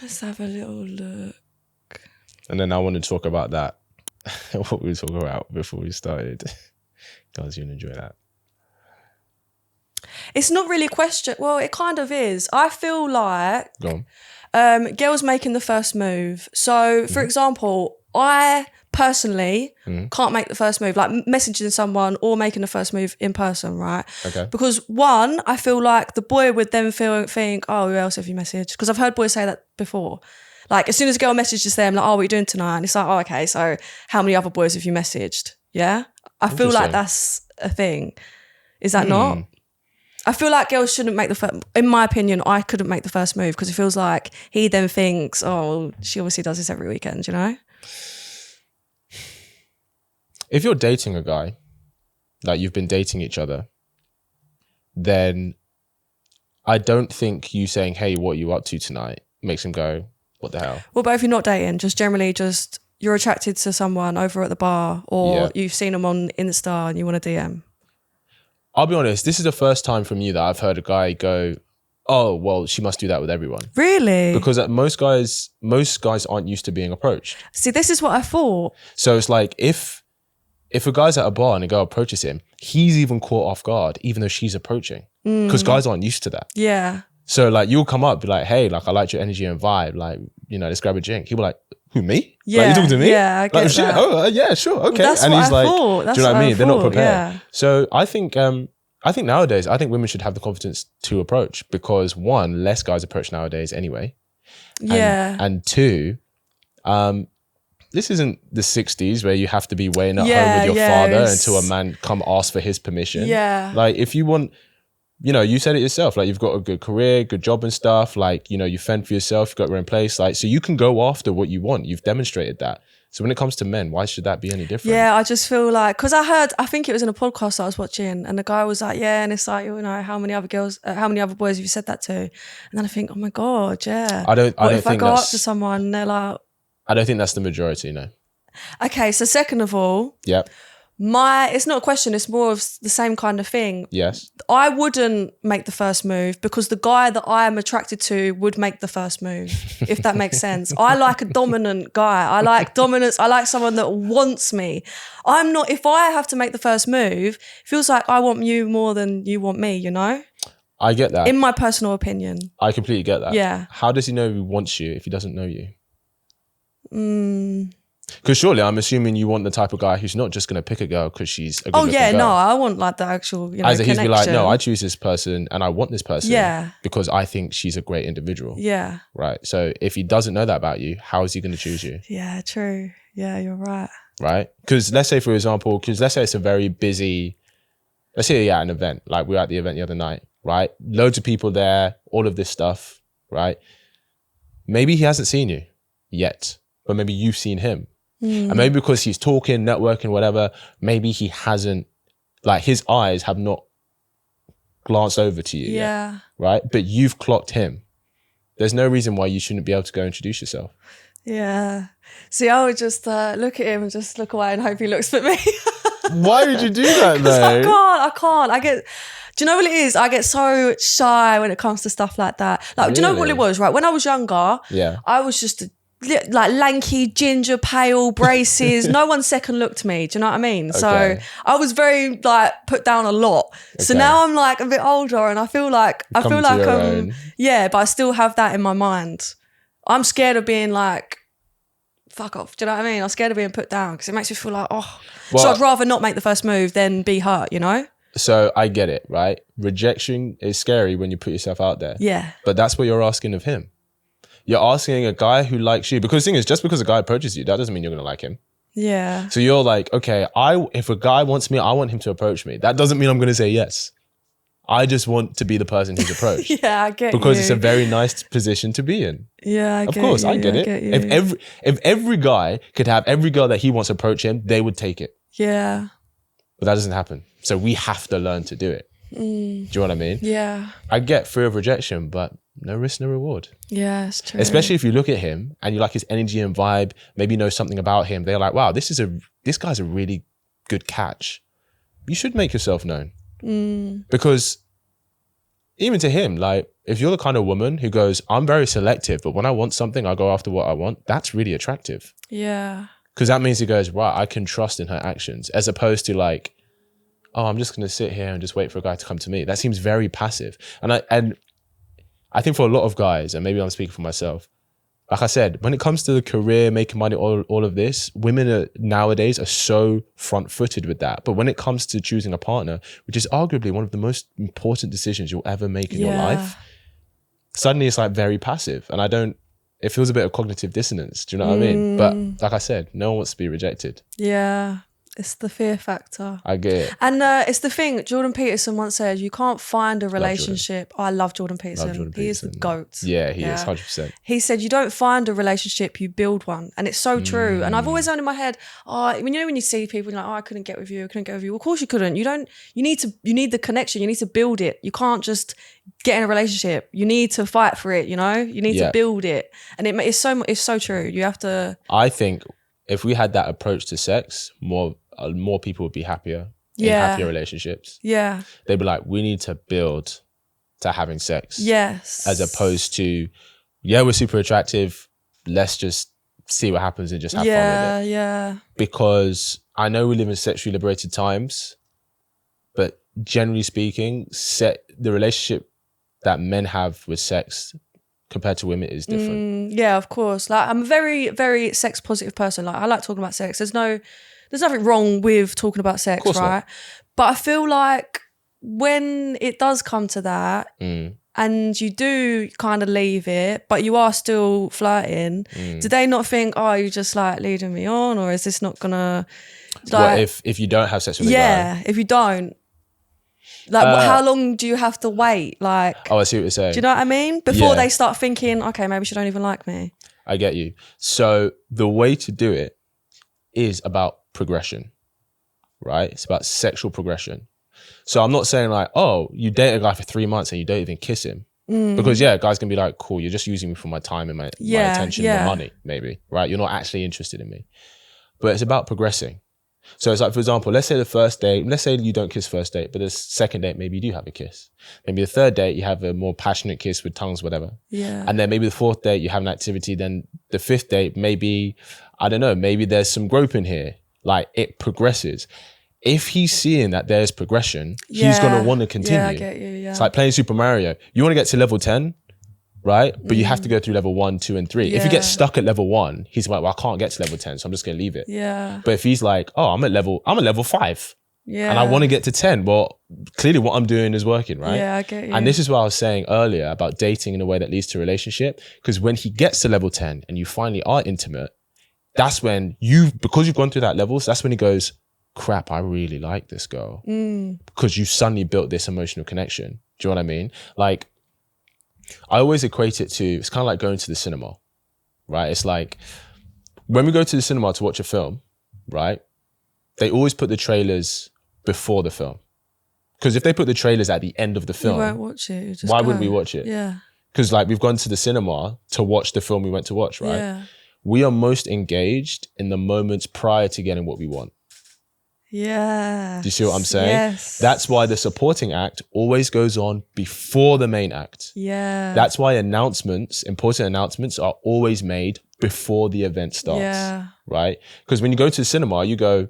Let's have a little look. And then I want to talk about that, what we were talking about before we started. Guys, you'll enjoy that. It's not really a question. Well, it kind of is. I feel like Go on. girls making the first move. So, for example, I personally can't make the first move, like messaging someone or making the first move in person, right? Okay. Because one, I feel like the boy would then think, oh, who else have you messaged? Because I've heard boys say that before. Like, as soon as a girl messages them, like, oh, what are you doing tonight? And it's like, oh, okay, so how many other boys have you messaged? Yeah? I feel like that's a thing. Is that not? I feel like girls shouldn't make the first, in my opinion, I couldn't make the first move because it feels like he then thinks, oh, she obviously does this every weekend, you know? If you're dating a guy, like you've been dating each other, then I don't think you saying, hey, what are you up to tonight makes him go, what the hell? Well, but if you're not dating, just generally just you're attracted to someone over at the bar or you've seen them on Insta and you want to DM. I'll be honest, this is the first time from you that I've heard a guy go, oh, well, she must do that with everyone. Really? Because most guys aren't used to being approached. See, this is what I thought. So it's like if a guy's at a bar and a girl approaches him, he's even caught off guard, even though she's approaching. Because guys aren't used to that. Yeah. So like you'll come up, be like, hey, like I liked your energy and vibe. Like, you know, let's grab a drink. He'll be like, who, me? Yeah. Like, you talking to me? Yeah, I get like, shit. that. Oh, yeah, sure. Okay. Well, that's and what he's I like, thought. do you know what I mean? They're not prepared. Yeah. So I think nowadays, I think women should have the confidence to approach because one, less guys approach nowadays anyway. Yeah. And two, this isn't the 60s where you have to be weighing at home with your father until a man come ask for his permission. Yeah. Like if you want, you know, you said it yourself, like you've got a good career, good job and stuff. Like, you know, you fend for yourself, you've got your own place. Like, so you can go after what you want. You've demonstrated that. So when it comes to men, why should that be any different? Yeah, I just feel like, because I think it was in a podcast I was watching and the guy was like, yeah, and it's like, you know, how many other boys have you said that to? And then I think, oh my God, yeah. I don't if think I go up to someone and they're like... I don't think that's the majority, no. Okay, so second of all... Yep. It's not a question, it's more of the same kind of thing. Yes. I wouldn't make the first move because the guy that I am attracted to would make the first move, if that makes sense. I like a dominant guy. I like dominance. I like someone that wants me. If I have to make the first move, it feels like I want you more than you want me, you know? I get that. In my personal opinion. I completely get that. Yeah. How does he know he wants you if he doesn't know you? Because surely I'm assuming you want the type of guy who's not just going to pick a girl because she's a good looking girl. No, I want like the actual, you know, As he's connection. be like, no, I choose this person and I want this person Yeah. because I think she's a great individual. Yeah. Right. So if he doesn't know that about you, how is he going to choose you? Yeah, true. Yeah, you're right. Right. Because let's say, for example, let's say it's a very busy, let's say you're at an event, like we were at the event the other night, right? Loads of people there, all of this stuff, right? Maybe he hasn't seen you yet, but maybe you've seen him. And maybe because he's talking, networking, whatever, maybe he hasn't, like his eyes have not glanced over to you yet, right? But you've clocked him. There's no reason why you shouldn't be able to go introduce yourself. Yeah. See, I would just look at him and just look away and hope he looks at me. Why would you do that though? I can't. Do you know what it is? I get so shy when it comes to stuff like that. Like, do you know what it was, right? When I was younger, I was just like lanky, ginger, pale, braces. No one second looked me. Do you know what I mean? Okay. So I was very like put down a lot. Okay. So now I'm like a bit older and I feel like but I still have that in my mind. I'm scared of being like, fuck off. Do you know what I mean? I'm scared of being put down because it makes me feel like, so I'd rather not make the first move than be hurt, you know? So I get it, right? Rejection is scary when you put yourself out there. Yeah. But that's what you're asking of him. You're asking a guy who likes you, because the thing is, just because a guy approaches you, that doesn't mean you're going to like him. Yeah. So you're like, okay, if a guy wants me, I want him to approach me. That doesn't mean I'm going to say yes. I just want to be the person who's approached. Yeah, I get because you. it's a very nice position to be in. Yeah, I get you. Of course, I get it. If every guy could have every girl that he wants to approach him, they would take it. Yeah. But that doesn't happen. So we have to learn to do it. Do you know what I mean? Yeah. I get fear of rejection, but no risk, no reward. Yeah, it's true. Especially if you look at him and you like his energy and vibe, maybe you know something about him. They're like, wow, this guy's a really good catch. You should make yourself known. Because even to him, like, if you're the kind of woman who goes, I'm very selective, but when I want something, I go after what I want, that's really attractive. Yeah. Because that means he goes, right, I can trust in her actions, as opposed to like, oh, I'm just going to sit here and just wait for a guy to come to me. That seems very passive. And I think for a lot of guys, and maybe I'm speaking for myself, like I said, when it comes to the career, making money, all of this, women nowadays are so front-footed with that. But when it comes to choosing a partner, which is arguably one of the most important decisions you'll ever make in your life, suddenly it's like very passive. And it feels a bit of cognitive dissonance. Do you know what I mean? But like I said, no one wants to be rejected. Yeah. It's the fear factor. I get it. And it's the thing, Jordan Peterson once said, you can't find a relationship. I love Jordan Peterson. He is the GOAT. Yeah, he is, 100%. He said, you don't find a relationship, you build one. And it's so true. And I've always known in my head, when you see people, you're like, I couldn't get with you. Well, of course you couldn't. You need the connection. You need to build it. You can't just get in a relationship. You need to fight for it, you know? You need to build it. And it's so true. You have to. I think if we had that approach to sex, more people would be happier in happier relationships. Yeah. They'd be like, we need to build to having sex. Yes. As opposed to, we're super attractive. Let's just see what happens and just have fun with it. Yeah. Because I know we live in sexually liberated times, but generally speaking, the relationship that men have with sex compared to women is different. Yeah, of course. Like, I'm a very, very sex positive person. Like, I like talking about sex. There's nothing wrong with talking about sex, right? Not. But I feel like when it does come to that and you do kind of leave it, but you are still flirting, do they not think, oh, you're just like leading me on, or is this not gonna like... What, if you don't have sex with a guy? Yeah, if you don't. Like, how long do you have to wait? Like, oh, I see what you're saying. Do you know what I mean? Before they start thinking, okay, maybe she don't even like me. I get you. So the way to do it is about progression, right? It's about sexual progression. So I'm not saying like, oh, you date a guy for 3 months and you don't even kiss him. Because guys can be like, cool, you're just using me for my time and my attention and my money, maybe, right? You're not actually interested in me. But it's about progressing. So it's like, for example, let's say the first date, let's say you don't kiss first date, but the second date, maybe you do have a kiss. Maybe the third date, you have a more passionate kiss with tongues, whatever. Yeah. And then maybe the fourth date, you have an activity. Then the fifth date, maybe, I don't know, maybe there's some groping here. Like, it progresses. If he's seeing that there's progression, he's going to want to continue. Yeah, I get you, yeah. It's like playing Super Mario. You want to get to level 10, right? But you have to go through level 1, 2, and 3. If you get stuck at level 1, he's like, well, I can't get to level 10, so I'm just going to leave it. Yeah. But if he's like, oh, I'm at level 5. Yeah. And I want to get to 10. Well, clearly what I'm doing is working, right? Yeah, I get you. And this is what I was saying earlier about dating in a way that leads to a relationship. Because when he gets to level 10 and you finally are intimate, that's when because you've gone through that levels, that's when he goes, crap, I really like this girl. Because you suddenly built this emotional connection. Do you know what I mean? Like, I always equate it to, it's kind of like going to the cinema, right? It's like, when we go to the cinema to watch a film, right? They always put the trailers before the film. Because if they put the trailers at the end of the film, you won't watch it. Why wouldn't we watch it? Yeah. Because like, we've gone to the cinema to watch the film we went to watch, right? Yeah. We are most engaged in the moments prior to getting what we want. Yeah. Do you see what I'm saying? Yes. That's why the supporting act always goes on before the main act. Yeah. That's why important announcements are always made before the event starts. Yeah. Right? Because when you go to the cinema, you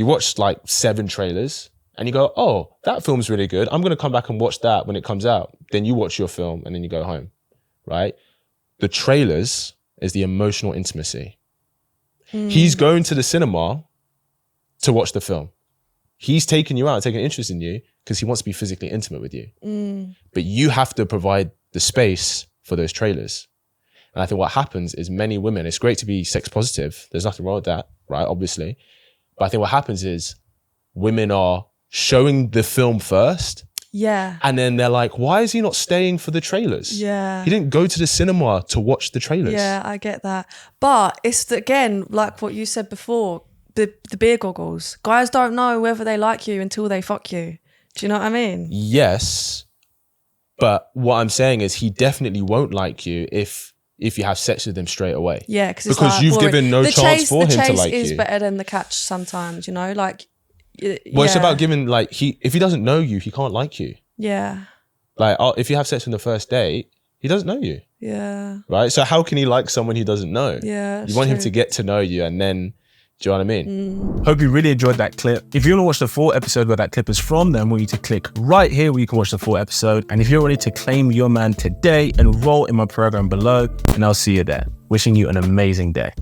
watch like 7 trailers and you go, oh, that film's really good. I'm going to come back and watch that when it comes out. Then you watch your film and then you go home. Right? The trailers is the emotional intimacy. He's going to the cinema to watch the film. He's taking you out, taking an interest in you because he wants to be physically intimate with you. But you have to provide the space for those trailers. And I think what happens is many women, it's great to be sex positive. There's nothing wrong with that, right? Obviously. But I think what happens is women are showing the film first. Yeah. And then they're like, why is he not staying for the trailers? Yeah. He didn't go to the cinema to watch the trailers. Yeah, I get that. But it's, again, like what you said before, the beer goggles. Guys don't know whether they like you until they fuck you. Do you know what I mean? Yes. But what I'm saying is he definitely won't like you if you have sex with him straight away. Yeah, because like, you've given no chance for him to like you. The chase is better than the catch sometimes, you know? Like, well, it's about giving, like, if he doesn't know you, he can't like you. Yeah. Like, if you have sex on the first date, he doesn't know you. Yeah. Right? So how can he like someone he doesn't know? Yeah. You want him to get to know you, and then, do you know what I mean? Hope you really enjoyed that clip. If you want to watch the full episode where that clip is from, then I want you to click right here where you can watch the full episode. And if you're ready to claim your man today, enroll in my program below, and I'll see you there. Wishing you an amazing day.